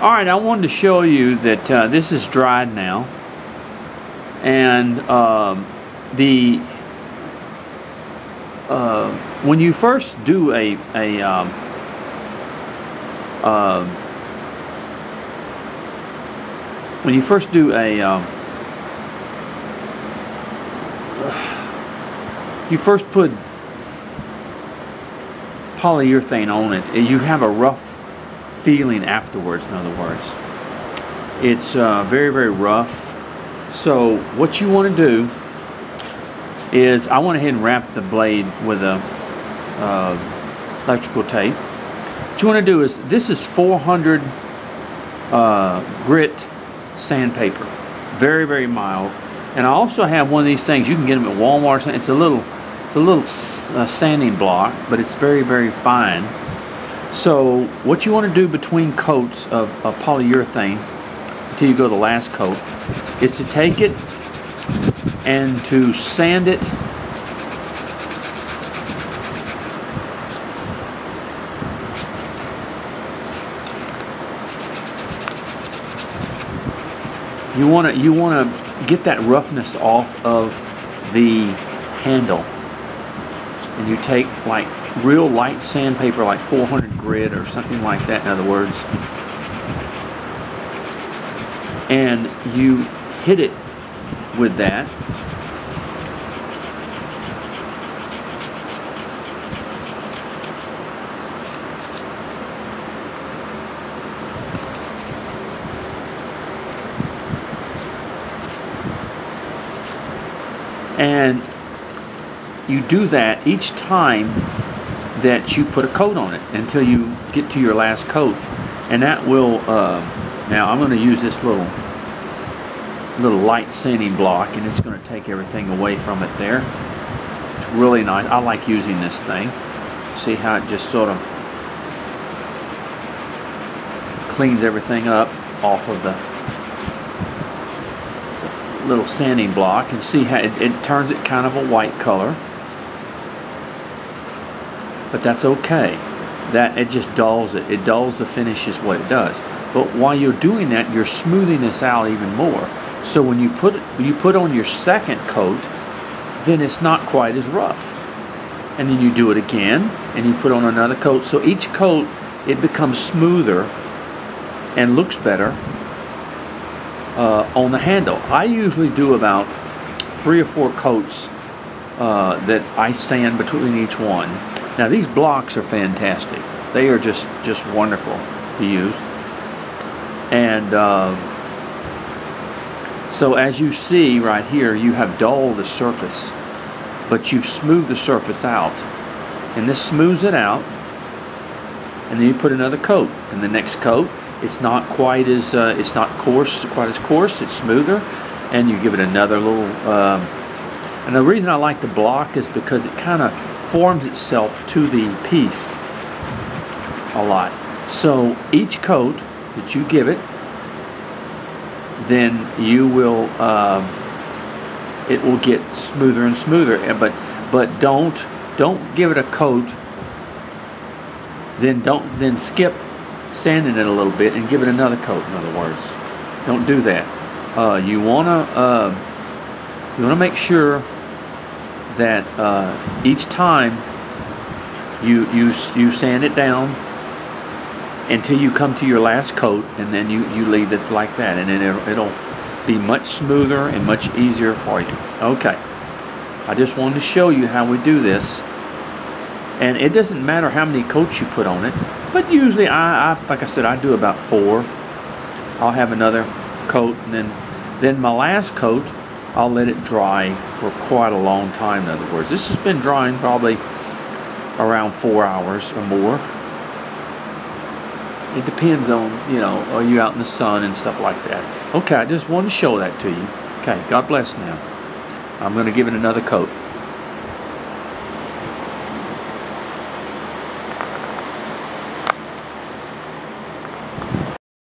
Alright, I wanted to show you that this is dried now, and the when you first do when you first do you first put polyurethane on it, you have a rough feeling afterwards. In other words, it's very, very rough. So what you want to do is, I went ahead and wrapped the blade with a electrical tape. What you want to do is, this is 400 grit sandpaper, very, very mild. And I also have one of these things, you can get them at Walmart. It's a little sanding block, but it's very, very fine. So what you want to do between coats of polyurethane until you go to the last coat is to take it and to sand it you want to get that roughness off of the handle. And you take like real light sandpaper, like 400 grit or something like that, in other words, and you hit it with that. And you do that each time that you put a coat on it until you get to your last coat. And that will, now I'm going to use this little light sanding block, and it's going to take everything away from it there. It's really nice. I like using this thing. See how it just sort of cleans everything up off of the little sanding block, and see how it turns it kind of a white color. But that's okay. That it just dulls it. It dulls the finish is what it does. But while you're doing that, you're smoothing this out even more. So when you put on your second coat, then it's not quite as rough. And then you do it again, and you put on another coat. So each coat, it becomes smoother and looks better on the handle. I usually do about 3 or 4 coats that I sand between each one. Now these blocks are fantastic. They are just wonderful to use. And so as you see right here, you have dulled the surface, but you've smoothed the surface out. And this smooths it out. And then you put another coat. And the next coat, it's not quite as it's not quite as coarse. It's smoother. And you give it another little. And the reason I like the block is because it kind of forms itself to the piece a lot. So each coat that you give it, then you will it will get smoother and smoother. But don't give it a coat, then skip sanding it a little bit and give it another coat. In other words, don't do that. You wanna make sure that each time you sand it down until you come to your last coat, and then you leave it like that, and then it'll be much smoother and much easier for you. Okay, I just wanted to show you how we do this. And it doesn't matter how many coats you put on it, but usually like I said, I do about 4. I'll have another coat, and then my last coat, I'll let it dry for quite a long time. In other words, this has been drying probably around 4 hours or more. It depends on, are you out in the sun and stuff like that. Okay, I just wanted to show that to you. Okay, God bless now. I'm going to give it another coat.